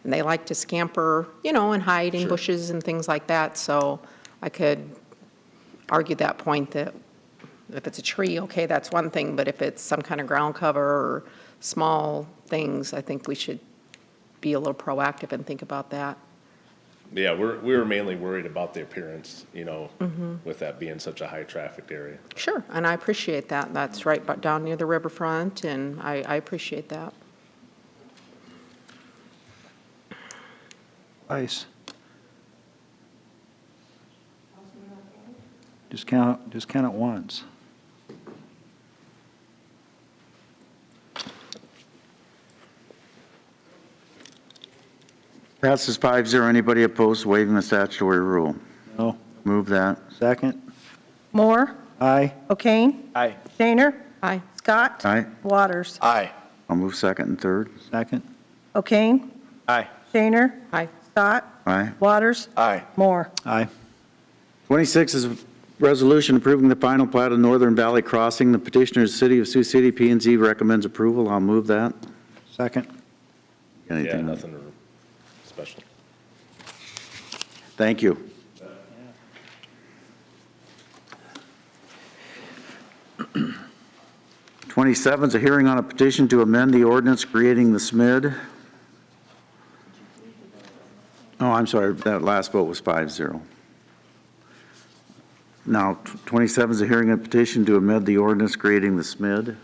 And they like to scamper, you know, and hide in bushes and things like that. So I could argue that point that if it's a tree, okay, that's one thing, but if it's some kind of ground cover or small things, I think we should be a little proactive and think about that. Yeah, we were mainly worried about the appearance, you know, with that being such a high-trafficked area. Sure, and I appreciate that. That's right down near the riverfront, and I appreciate that. Twice. Just count it once. Passes 5-0. Anybody opposed to waiving the statutory rule? No. Move that. Second. Moore. Aye. O'Kane. Aye. Shaner. Aye. Scott. Aye. Waters. Aye. I'll move second and third. Second. O'Kane. Aye. Shaner. Aye. Scott. Aye. Waters. Aye. Moore. Aye. 26 is a resolution approving the final plat of Northern Valley Crossing. The petitioner is City of Sioux City. P&Z recommends approval. I'll move that. Second. Yeah, Anything? nothing special. Thank you. Yeah. 27 is a hearing on a petition to amend the ordinance creating the SMID. Oh, I'm sorry, that last vote was 5-0. Now, 27 is a hearing on a petition to amend the ordinance creating the SMID.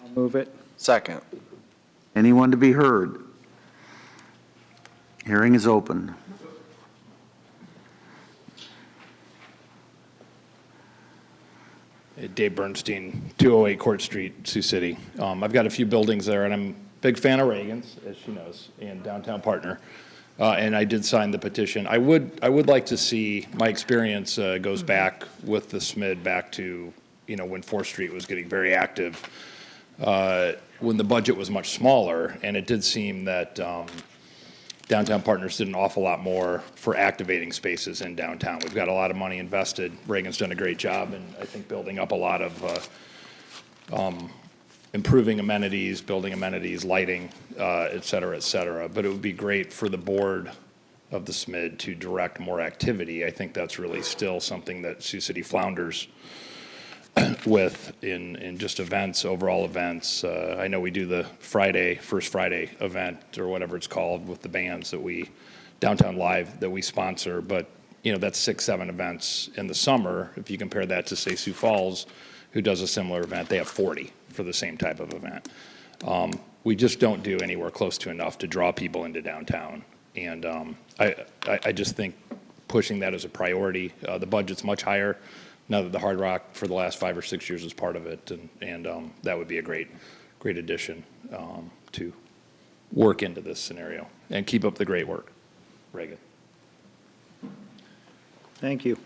I'll move it. Second. Anyone to be heard? Hearing is open. Dave Bernstein, 208 Court Street, Sioux City. I've got a few buildings there, and I'm a big fan of Reagan's, as she knows, and Downtown Partner. And I did sign the petition. I would like to see, my experience goes back with the SMID back to, you know, when 4th Street was getting very active, when the budget was much smaller, and it did seem that Downtown Partners did an awful lot more for activating spaces in downtown. We've got a lot of money invested. Reagan's done a great job, and I think building up a lot of improving amenities, building amenities, lighting, et cetera, et cetera. But it would be great for the board of the SMID to direct more activity. I think that's really still something that Sioux City flounders with in just events, overall events. I know we do the First Friday event or whatever it's called with the bands that Downtown Live that we sponsor, but that's 6, 7 events in the summer. If you compare that to say Sioux Falls, who does a similar event, they have 40 for the same type of event. We just don't do anywhere close to enough to draw people into downtown. And I just think pushing that as a priority, the budget's much higher now that the Hard Rock for the last 5 or 6 years is part of it, and that would be a great addition to work into this scenario. And keep up the great work, Reagan. Thank you.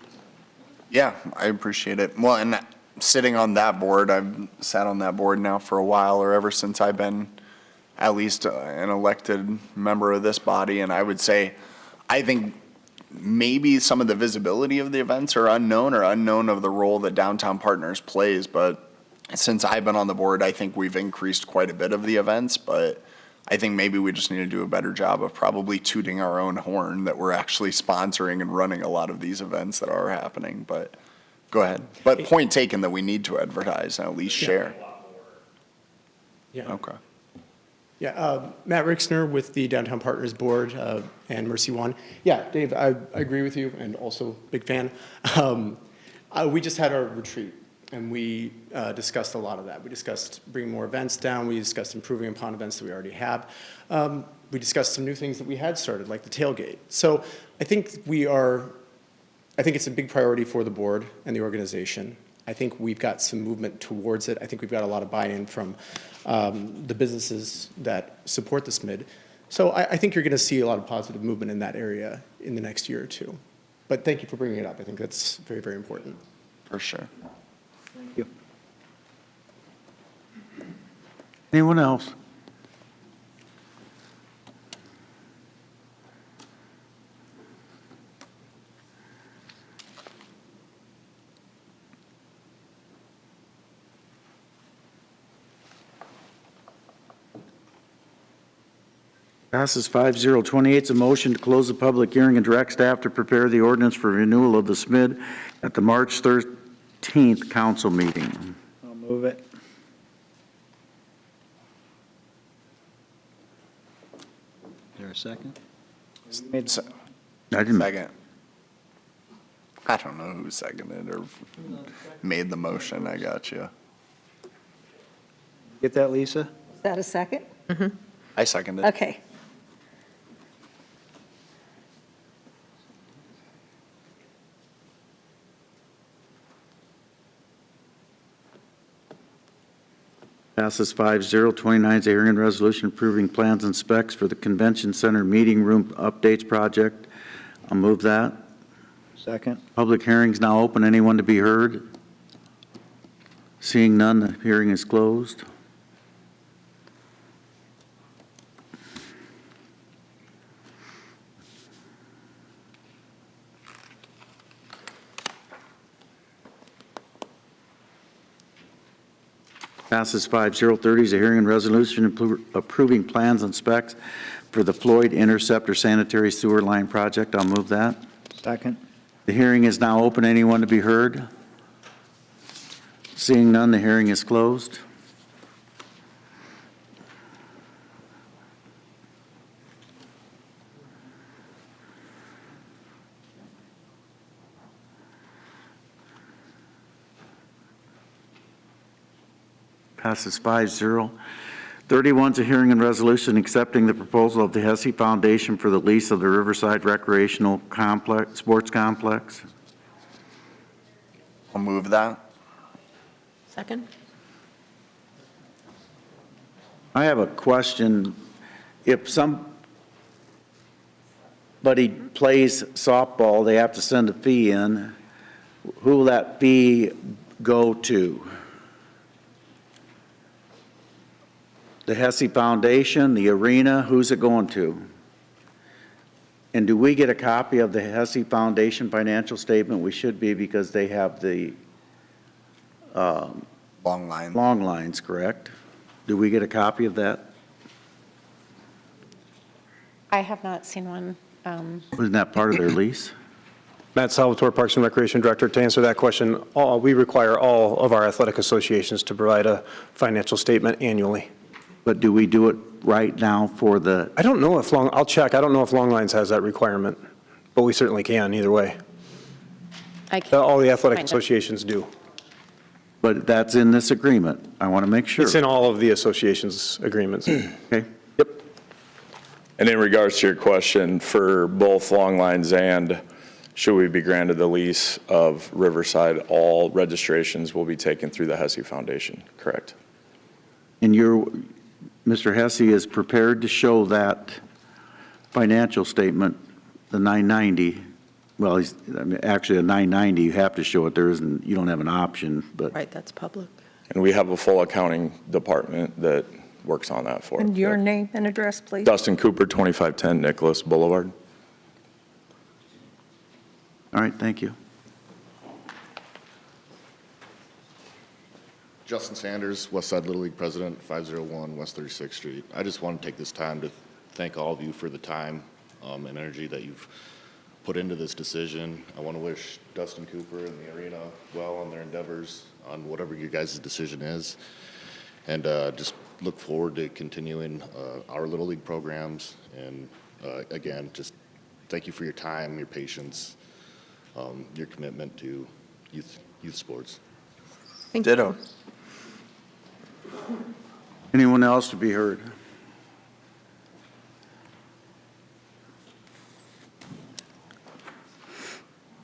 Yeah, I appreciate it. Well, and sitting on that board, I've sat on that board now for a while, or ever since I've been at least an elected member of this body, and I would say, I think maybe some of the visibility of the events are unknown, or unknown of the role that Downtown Partners plays, but since I've been on the board, I think we've increased quite a bit of the events, but I think maybe we just need to do a better job of probably tooting our own horn that we're actually sponsoring and running a lot of these events that are happening, but go ahead. But point taken that we need to advertise and at least share. Yeah. Okay. Yeah, Matt Rixner with the Downtown Partners Board and Mercy One. Yeah, Dave, I agree with you, and also big fan. We just had our retreat, and we discussed a lot of that. We discussed bringing more events down. We discussed improving upon events that we already have. We discussed some new things that we had started, like the tailgate. So I think it's a big priority for the board and the organization. I think we've got some movement towards it. I think we've got a lot of buy-in from the businesses that support the SMID. So I think you're going to see a lot of positive movement in that area in the next year or two. But thank you for bringing it up. I think that's very, very important. For sure. Thank you. Anyone else? Passes 5-0. 28 is a motion to close the public hearing and direct staff to prepare the ordinance for renewal of the SMID at the March 13th council meeting. I'll move it. Is there a second? I didn't. Second. I don't know who seconded or made the motion. I got you. Get that, Lisa? Is that a second? I seconded. Okay. Passes 5-0. 29 is a hearing and resolution approving plans and specs for the Convention Center Meeting Room Updates Project. I'll move that. Second. Public hearing's now open. Anyone to be heard? Seeing none, the hearing is closed. Passes 5-0. 30 is a hearing and resolution approving plans and specs for the Floyd Interceptor Sanitary Sewer Line Project. I'll move that. Second. The hearing is now open. Anyone to be heard? Seeing none, the hearing is closed. Passes 5-0. 31 is a hearing and resolution accepting the proposal of the Hesse Foundation for the lease of the Riverside Recreational Complex, Sports Complex. I'll move that. Second? I have a question. If somebody plays softball, they have to send a fee in. Who will that fee go to? The Hesse Foundation, the arena, who's it going to? And do we get a copy of the Hesse Foundation financial statement? We should be, because they have the Long line. long lines, correct? Do we get a copy of that? I have not seen one. Wasn't that part of their lease? Matt Salvatore, Parks and Recreation Director. To answer that question, we require all of our athletic associations to provide a financial statement annually. But do we do it right now for the, I don't know if I'll check. I don't know if Long Lines has that requirement, but we certainly can either way. I can All the athletic find it. associations do. but that's in this agreement? I want to make sure. It's in all of the associations' agreements. Okay. Yep. And in regards to your question, for both Long Lines and should we be granted the lease of Riverside, all registrations will be taken through the Hesse Foundation, correct? And Mr. Hesse is prepared to show that financial statement, the 990, well, actually a 990, you have to show it, you don't have an option, but. Right, that's public. And we have a full accounting department that works on that for us. And your name and address, please? Dustin Cooper, 2510 Nicholas Boulevard. All right, thank you. Justin Sanders, Westside Little League President, 501 West 36th Street. I just want to take this time to thank all of you for the time and energy that you've put into this decision. I want to wish Dustin Cooper and the arena well on their endeavors on whatever your guys' decision is. And just look forward to continuing our Little League programs. And again, just thank you for your time, your patience, your commitment to youth sports. Thank Ditto. Anyone else to be heard?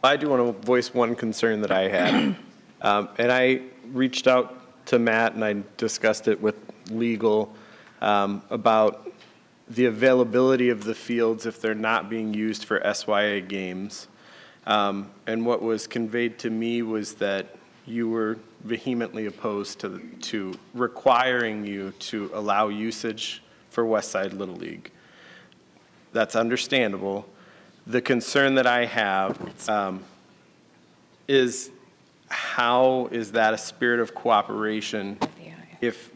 I do want to voice one concern that I had. And I reached out to Matt and I discussed it with legal about the availability of the fields if they're not being used for SYA games. And what was conveyed to me was that you were vehemently opposed to requiring you to allow usage for Westside Little League. That's understandable. The concern that I have is how is that a spirit of cooperation if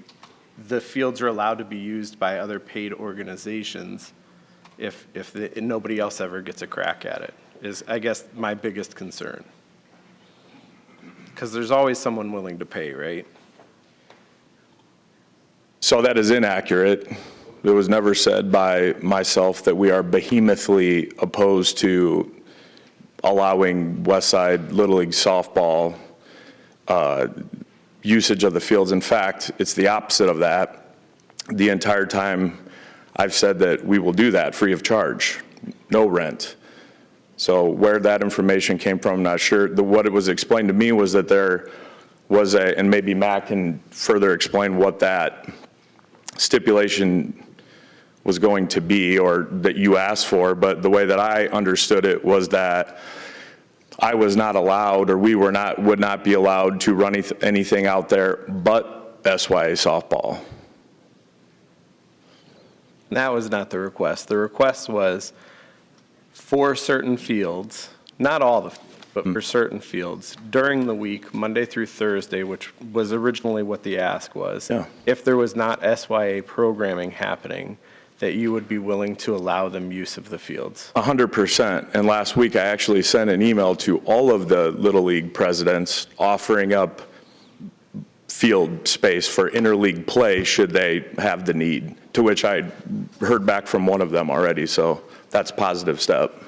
the fields are allowed to be used by other paid organizations if nobody else ever gets a crack at it, is, I guess, my biggest concern. Because there's always someone willing to pay, right? So that is inaccurate. It was never said by myself that we are behemothly opposed to allowing Westside Little League softball usage of the fields. In fact, it's the opposite of that. The entire time I've said that we will do that free of charge, no rent. So where that information came from, I'm not sure. What it was explained to me was that there was and maybe Matt can further explain what that stipulation was going to be or that you asked for, but the way that I understood it was that I was not allowed, or we would not be allowed to run anything out there but SYA softball. That was not the request. The request was for certain fields, not all the, but for certain fields, during the week, Monday through Thursday, which was originally what the ask was, if there was not SYA programming happening, that you would be willing to allow them use of the fields. 100%. And last week, I actually sent an email to all of the Little League presidents offering up field space for interleague play should they have the need, to which I heard back from one of them already. So that's a positive step.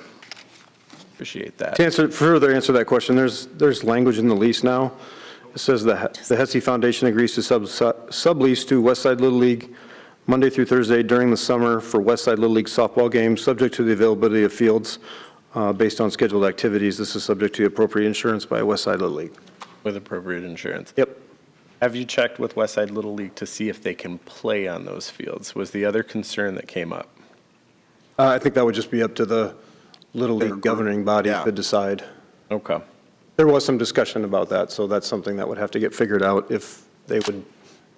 Appreciate that. To further answer that question, there's language in the lease now. It says the Hesse Foundation agrees to sublease to Westside Little League Monday through Thursday during the summer for Westside Little League softball games, subject to the availability of fields based on scheduled activities. This is subject to appropriate insurance by Westside Little League. With appropriate insurance. Yep. Have you checked with Westside Little League to see if they can play on those fields? Was the other concern that came up? I think that would just be up to the Little League governing body to decide. Okay. There was some discussion about that, so that's something that would have to get figured out if they would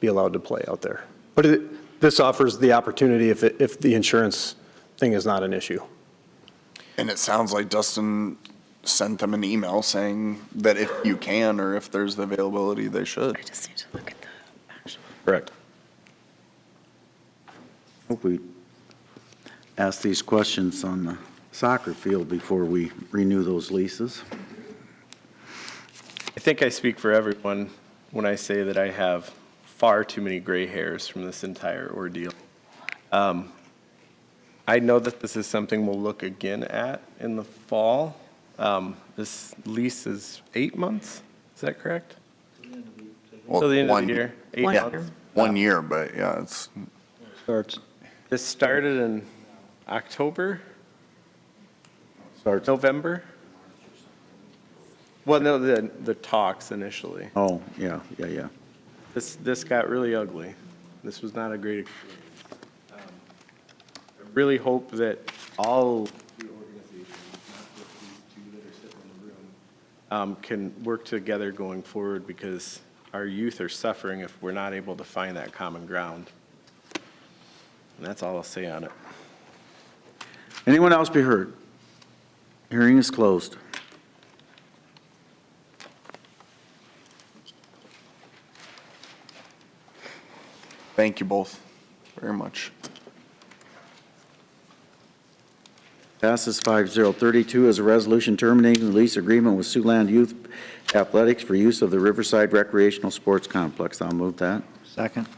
be allowed to play out there. But this offers the opportunity if the insurance thing is not an issue. And it sounds like Dustin sent them an email saying that if you can, or if there's the availability, they should. I just need to look at the actual. Correct. Hope we ask these questions on the soccer field before we renew those leases. I think I speak for everyone when I say that I have far too many gray hairs from this entire ordeal. I know that this is something we'll look again at in the fall. This lease is 8 months, is that correct? Well, Till the end of one- the year? 8 1 months? year. 1 year, but yeah, it's, Starts. This started in October? November? Well, no, the talks initially. Oh, yeah, yeah, yeah. This got really ugly. This was not a great experience. I really hope that all the organizations, not just these two that are sitting in the room, can work together going forward, because our youth are suffering if we're not able to find that common ground. And that's all I'll say on it. Anyone else be heard? Hearing is closed. thank you both very much. Passes 5-0. 32 is a resolution terminating the lease agreement with Siouxland Youth Athletics for use of the Riverside Recreational Sports Complex. I'll move that. Second.